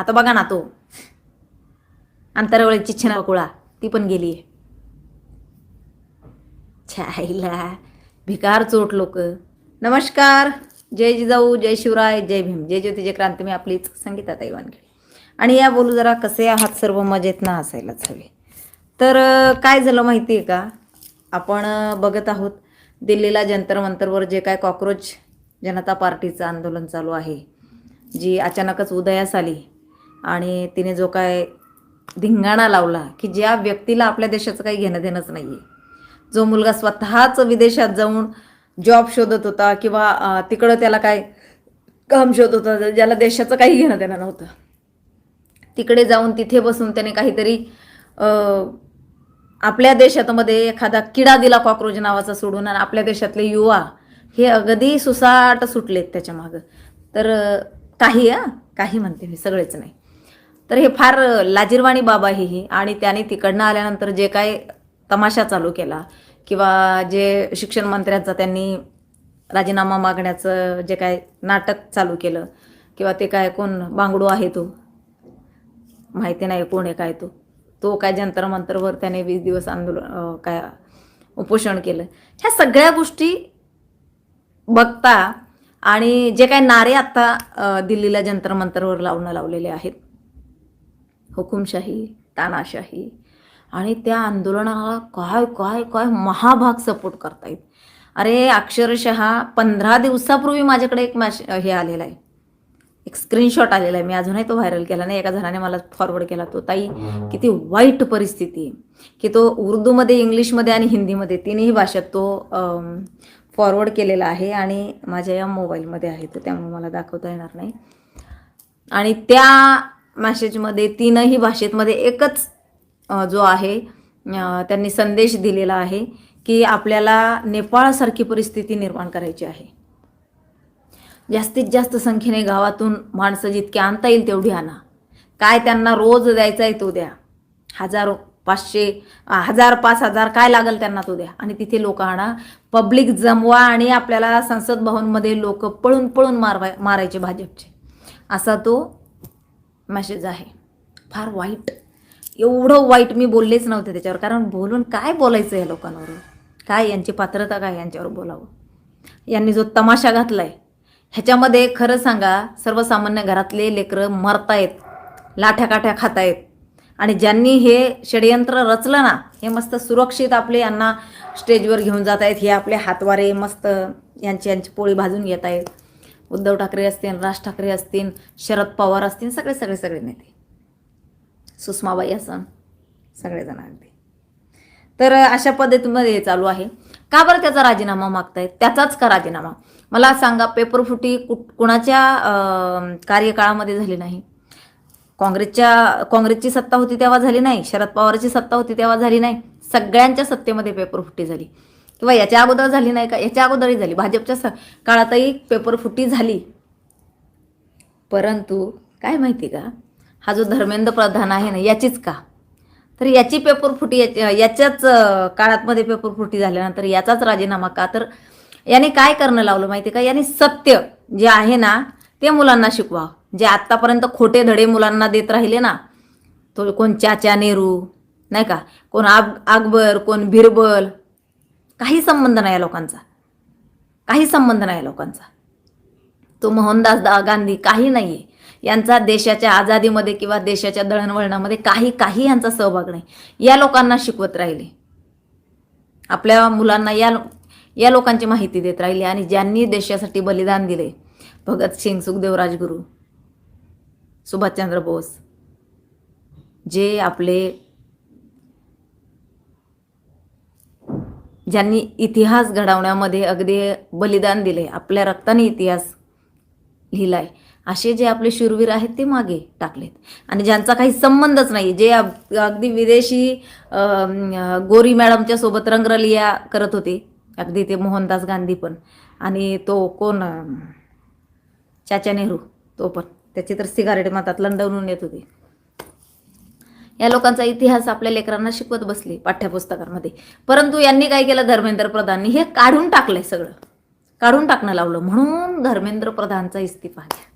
आता बघा ना, तो अंतरावळीची छनाकुळा ती पण गेली आहे. छाईला भिकार चोट लोक. नमस्कार, जय जिजाऊ, जय शिवराय, जय भीम, जय ज्योती, जय क्रांती. मी आपलीच संगीताताई वानखेडे. आणि या बोलू जरा कसे आहात सर्व, मजेत ना असायलाच हवे. तर काय झालं माहिती आहे का, आपण बघत आहोत दिल्लीला जंतर मंतरवर जे काय कॉक्रोच जनता पार्टीचं आंदोलन चालू आहे, जी अचानकच उदयास आली आणि तिने जो काय धिंगाणा लावला की ज्या व्यक्तीला आपल्या देशाचं काही घेणं देणंच नाही आहे, जो मुलगा स्वतःच विदेशात जाऊन जॉब शोधत होता किंवा तिकडं त्याला काय काम शोधत होता, ज्याला देशाचं काही घेणं देणं नव्हतं, तिकडे जाऊन तिथे बसून त्याने काहीतरी आपल्या देशामध्ये एखादा किडा दिला कॉक्रोच नावाचा सोडून, आणि आपल्या देशातले युवा हे अगदी सुसाट सुटलेत त्याच्या मागं. तर काही म्हणते मी, सगळेच नाही. तर हे फार लाजिरवाणी बाब आहे ही. आणि त्याने तिकडनं आल्यानंतर जे काय तमाशा चालू केला किंवा जे शिक्षण मंत्र्यांचा त्यांनी राजीनामा मागण्याचं जे काय नाटक चालू केलं, किंवा ते काय कोण बांगडू आहे तो, माहिती नाही कोण आहे काय तो काय जंतर मंतरवर त्याने 20 दिवस आंदोलन काय उपोषण केलं. ह्या सगळ्या गोष्टी बघता आणि जे काय नारे आत्ता दिल्लीला जंतर मंतरवर लावलेले आहेत, हुकुमशाही, तानाशाही, आणि त्या आंदोलनाला काय काय काय महाभाग सपोर्ट करतायत. अरे अक्षरशः 15 दिवसापूर्वी माझ्याकडे एक हे आलेला आहे, एक स्क्रीनशॉट आलेला आहे. मी अजूनही तो व्हायरल केला नाही, एका जणाने मला फॉरवर्ड केला तो. ताई, किती वाईट परिस्थिती आहे की तो उर्दूमध्ये, इंग्लिशमध्ये आणि हिंदीमध्ये तिन्ही भाषेत तो फॉरवर्ड केलेला आहे आणि माझ्या या मोबाईलमध्ये आहे, तर त्यामुळे मला दाखवता येणार नाही. आणि त्या मॅसेजमध्ये तीनही भाषेमध्ये एकच जो आहे त्यांनी संदेश दिलेला आहे की आपल्याला नेपाळसारखी परिस्थिती निर्माण करायची आहे. जास्तीत जास्त संख्येने गावातून माणसं जितकी आणता येईल तेवढी आणा. काय त्यांना रोज द्यायचा आहे तो द्या, 1000, 500, 1000, 5000 काय लागेल त्यांना तो द्या, आणि तिथे लोक आणा, पब्लिक जमवा, आणि आपल्याला संसद भवनमध्ये लोक पळून पळून मारायचे भाजपचे, असा तो मेसेज आहे. फार वाईट, एवढं वाईट मी बोललेच नव्हते त्याच्यावर, कारण बोलून काय बोलायचं या लोकांवर, काय यांची पात्रता काय यांच्यावर बोलावं. यांनी जो तमाशा घातलाय ह्याच्यामध्ये खरं सांगा, सर्वसामान्य घरातले लेकरं मरतायत, लाठ्याकाठ्या खातायत, आणि ज्यांनी हे षडयंत्र रचलं ना, हे मस्त सुरक्षित आपले यांना स्टेजवर घेऊन जात आहेत. हे आपले हातवारे मस्त यांची पोळी भाजून घेत आहेत. उद्धव ठाकरे असतील, राज ठाकरे असतील, शरद पवार असतील, सगळे नेते, सुषमाबाई असन, सगळेजण अगदी. तर अशा पद्धतीमध्ये हे चालू आहे. का बरं त्याचा राजीनामा मागतायत? त्याचाच का राजीनामा? मला सांगा, पेपरफुटी कुणाच्या कार्यकाळामध्ये झाली नाही? काँग्रेसची सत्ता होती तेव्हा झाली नाही, शरद पवारची सत्ता होती तेव्हा झाली नाही, सगळ्यांच्या सत्तेमध्ये पेपरफुटी झाली. किंवा याच्या अगोदर झाली नाही का? याच्या अगोदरही झाली, भाजपच्या काळातही पेपरफुटी झाली. परंतु काय माहिती का, हा जो धर्मेंद्र प्रधान आहे ना, याचीच का, तर याची पेपरफुटी याच्याच काळातमध्ये पेपरफुटी झाल्यानंतर याचाच राजीनामा का? तर याने काय करणं लावलं माहिती का, याने सत्य जे आहे ना ते मुलांना शिकवा. जे आत्तापर्यंत खोटे धडे मुलांना देत राहिले ना, तो कोण चाचा नेहरू नाही का, कोण अकबर, कोण बिरबल, काही संबंध नाही या लोकांचा, काही संबंध नाही लोकांचा. तो मोहनदास गांधी काही नाही आहे यांचा, देशाच्या आझादीमध्ये किंवा देशाच्या दळणवळणामध्ये काही यांचा सहभाग नाही. या लोकांना शिकवत राहिले, आपल्या मुलांना या लोकांची माहिती देत राहिली. आणि ज्यांनी देशासाठी बलिदान दिले, भगतसिंग, सुखदेव, राजगुरू, सुभाषचंद्र बोस, जे आपले ज्यांनी इतिहास घडवण्यामध्ये अगदी बलिदान दिले, आपल्या रक्ताने इतिहास लिहिलाय, असे जे आपले शूरवीर आहेत ते मागे टाकलेत. आणि ज्यांचा काही संबंधच नाही, जे अगदी विदेशी गोरी मॅडमच्या सोबत रंगरलिया करत होते, अगदी ते मोहनदास गांधी पण, आणि तो कोण चाचा नेहरू, तो पण, त्याची तर सिगारेट मातात लंडनहून येत होती. या लोकांचा इतिहास आपल्या लेकरांना शिकवत बसले पाठ्यपुस्तकांमध्ये. परंतु यांनी काय केलं, धर्मेंद्र प्रधाननी हे काढून टाकलंय, सगळं काढून टाकणं लावलं. म्हणून धर्मेंद्र प्रधानचा इस्तिफा घ्या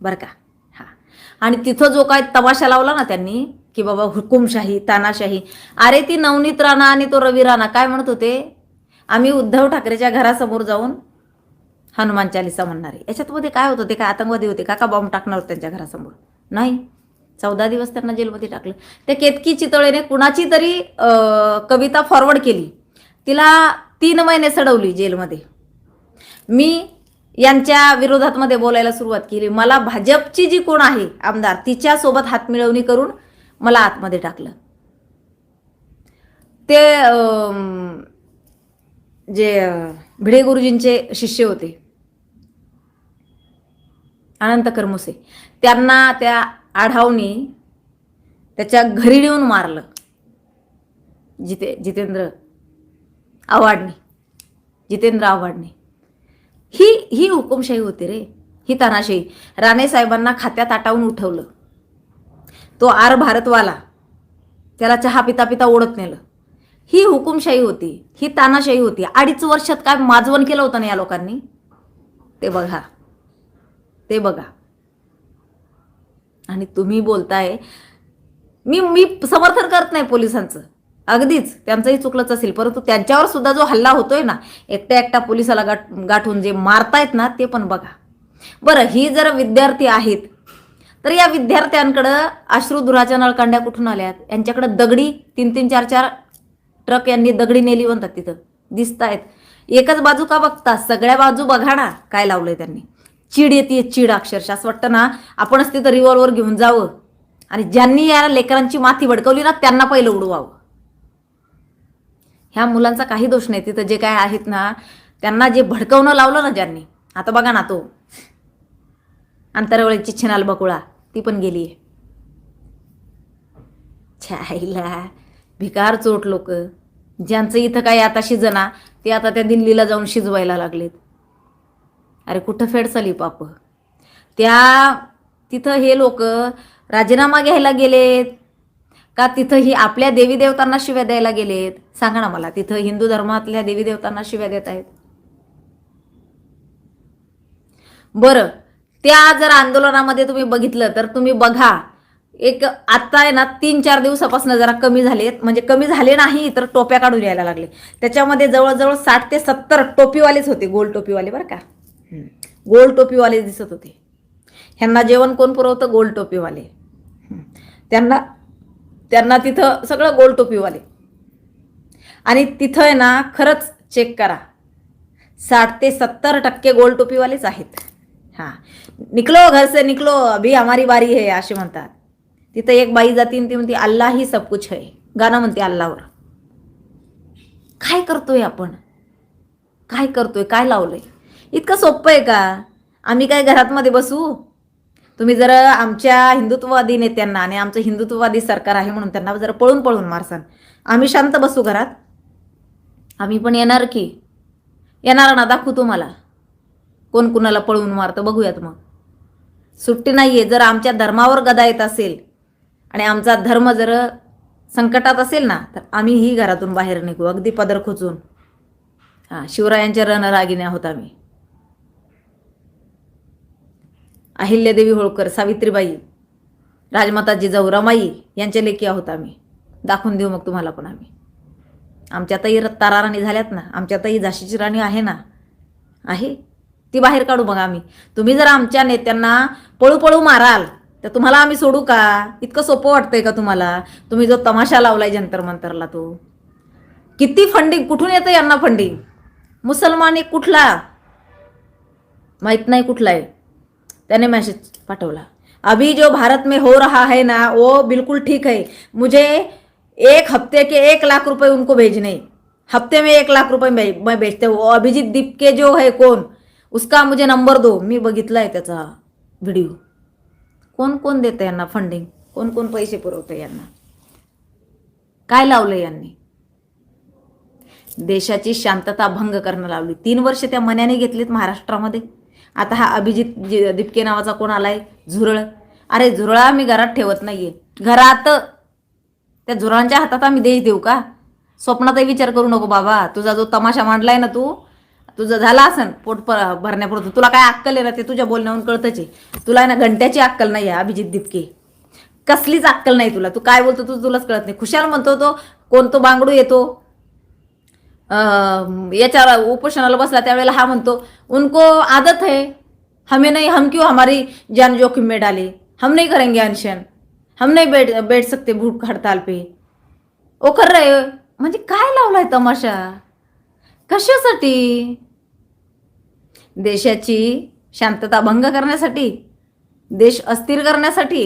बरं का. हां, आणि तिथं जो काय तमाशा लावला ना त्यांनी की बाबा हुकुमशाही तानाशाही, अरे ती नवनीत राणा आणि तो रवी राणा काय म्हणत होते, आम्ही उद्धव ठाकरेच्या घरासमोर जाऊन हनुमान चालिसा म्हणणारे. याच्यातमध्ये काय होतं, ते काय आतंकवादी होते का बॉम्ब टाकणार होते त्यांच्या घरासमोर? नाही. 14 दिवस त्यांना जेलमध्ये टाकलं. त्या केतकी चितळेने कुणाची तरी कविता फॉरवर्ड केली, तिला 3 महिने सडवली जेलमध्ये. मी यांच्या विरोधात मध्ये बोलायला सुरुवात केली. मला भाजपची जी कोण आहे आमदार तिच्यासोबत हातमिळवणी करून मला आतमध्ये टाकलं. ते जे भिडे गुरुजींचे शिष्य होते अनंत करमुसे, त्यांना त्या आढावनी त्याच्या घरी नेऊन मारलं. जितेंद्र आव्हाडने. ही हुकुमशाही होती रे, ही तानाशाही. राणे साहेबांना खात्यात आटावून उठवलं. तो आर भारतवाला त्याला चहा पिता पिता ओढत नेलं. ही हुकुमशाही होती, ही तानाशाही होती. 2.5 वर्षात काय माजवण केलं होतं ना या लोकांनी, ते बघा. आणि तुम्ही बोलताय, मी समर्थन करत नाही पोलिसांचं, अगदीच त्यांचंही चुकलंच असेल, परंतु त्यांच्यावर सुद्धा जो हल्ला होतोय ना, एकट्या पोलिसाला गाठून जे मारतायत ना, ते पण बघा. बरं, ही जर विद्यार्थी आहेत तर या विद्यार्थ्यांकडं अश्रुधुराच्या नळकांड्या कुठून आल्यात? यांच्याकडे दगडी 3-3, 4-4 ट्रक यांनी दगडी नेली म्हणतात, तिथं दिसतायत. एकच बाजू का बघता, सगळ्या बाजू बघा ना काय लावलंय त्यांनी. चीड येते, चीड अक्षरशः. असं वाटतं ना आपणच तिथं रिव्हॉल्वर घेऊन जावं आणि ज्यांनी या लेकरांची माथी भडकवली ना त्यांना पहिलं उडवावं. ह्या मुलांचा काही दोष नाही, तिथं जे काय आहेत ना त्यांना जे भडकवणं लावलं ना ज्यांनी. आता बघा ना, तो अंतरवळीची छिनाल बकुळा ती पण गेली आहे. छाईला भिकार चोट लोक, ज्यांचं इथं काय आता शिजना ते आता त्या दिल्लीला जाऊन शिजवायला लागलेत. अरे कुठं फेडसाली पाप. तिथं हे लोक राजीनामा घ्यायला गेलेत का तिथं ही आपल्या देवी देवतांना शिव्या द्यायला गेलेत? सांगा ना मला. तिथं हिंदू धर्मातल्या देवी देवतांना शिव्या देत आहेत. बरं, त्या जर आंदोलनामध्ये तुम्ही बघितलं तर तुम्ही बघा, एक आता आहे ना 3-4 दिवसापासून जरा कमी झालेत, म्हणजे कमी झाले नाही तर टोप्या काढून यायला लागले. त्याच्यामध्ये जवळजवळ 60 ते 70 टोपीवालेच होते, गोल टोपीवाले बरं का. गोल टोपीवाले दिसत होते. ह्यांना जेवण कोण पुरवतं? गोल टोपीवाले. त्यांना तिथं सगळं गोल टोपीवाले. आणि तिथं आहे ना खरंच चेक करा, 60 ते 70% गोल टोपीवालेच आहेत. हां, निकलो घर से निकलो, अभी हमारी बारी है असे म्हणतात. तिथं एक बाई जाती ती म्हणते अल्लाह ही सब कुछ है, गाणं म्हणते अल्लाहवर. काय करतोय आपण? काय करतोय? काय लावलंय? इतकं सोपं आहे का? आम्ही काय घरात मध्ये बसू? तुम्ही जर आमच्या हिंदुत्ववादी नेत्यांना आणि आमचं हिंदुत्ववादी सरकार आहे म्हणून त्यांना जर पळून मारसान, आम्ही शांत बसू घरात? आम्ही पण येणार की, येणार ना, दाखवू तुम्हाला कोण कुणाला पळवून मारतं, बघूयात मग. सुट्टी नाहीये. जर आमच्या धर्मावर गदा येत असेल आणि आमचा धर्म जर संकटात असेल ना तर आम्हीही घरातून बाहेर निघू, अगदी पदर खोचून. हां, शिवरायांच्या रणरागिणी आहोत आम्ही. अहिल्यादेवी होळकर, सावित्रीबाई, राजमाता जिजाऊ, रमाई यांच्या लेकी आहोत आम्ही. दाखवून देऊ मग तुम्हाला पण आम्ही. आमच्यातही ताराराणी झाल्यात ना, आमच्यातही झाशीची राणी आहे ना, आहे ती बाहेर काढू मग आम्ही. तुम्ही जर आमच्या नेत्यांना पळू माराल तर तुम्हाला आम्ही सोडू का? इतकं सोपं वाटतंय का तुम्हाला? तुम्ही जो तमाशा लावलाय जंतर मंतरला, तो किती फंडिंग, कुठून येतं यांना फंडिंग? मुसलमान एक कुठला माहित नाही कुठला आहे, त्याने मैसेज पाठवला, अभी जो भारत में हो रहा है ना वो बिल्कुल ठीक है, मुझे 1 हफ्ते के 1 लाख रुपए उनको भेजने, हफ्ते में 1 लाख रुपए मैं भेजते हूँ. अभिजीत दीपके जो है कोण, उसका मुझे नंबर दो. मी बघितलाय त्याचा व्हिडिओ. कोण देतं यांना फंडिंग? कोण पैसे पुरवतं यांना? काय लावलं यांनी? देशाची शांतता भंग करणं लावली. 3 वर्ष त्या मन्याने घेतलीत महाराष्ट्रामध्ये. आता हा अभिजित दीपके नावाचा कोण आलाय, झुरळ. अरे झुरळा आम्ही घरात ठेवत नाहीये, घरात त्या झुरळांच्या हातात आम्ही देश देऊ का? स्वप्नातही विचार करू नको बाबा. तुझा जो तमाशा मांडलाय ना तू, तुझं झालं असन पोट भरण्यापुरतं. तुला काय अक्कल आहे ना ते तुझ्या बोलण्यावरून कळतच आहे. तुला ना घंट्याची अक्कल नाही आहे अभिजित दिपके. कसलीच अक्कल नाही तुला. तू काय बोलतो तुलाच कळत नाही. खुशाल म्हणतो तो कोणतो बांगडू येतो याच्या उपोषणाला बसला त्यावेळेला हा म्हणतो उनको आदत है, हमें नहीं, हम क्यों हमारी जान जोखिम में डाले, हम नहीं करेंगे अनशन, हम नहीं बैठ सकते भूख हड़ताल पे. ओ कर रहे म्हणजे काय लावलाय तमाशा कशासाठी? देशाची शांतता भंग करण्यासाठी, देश अस्थिर करण्यासाठी.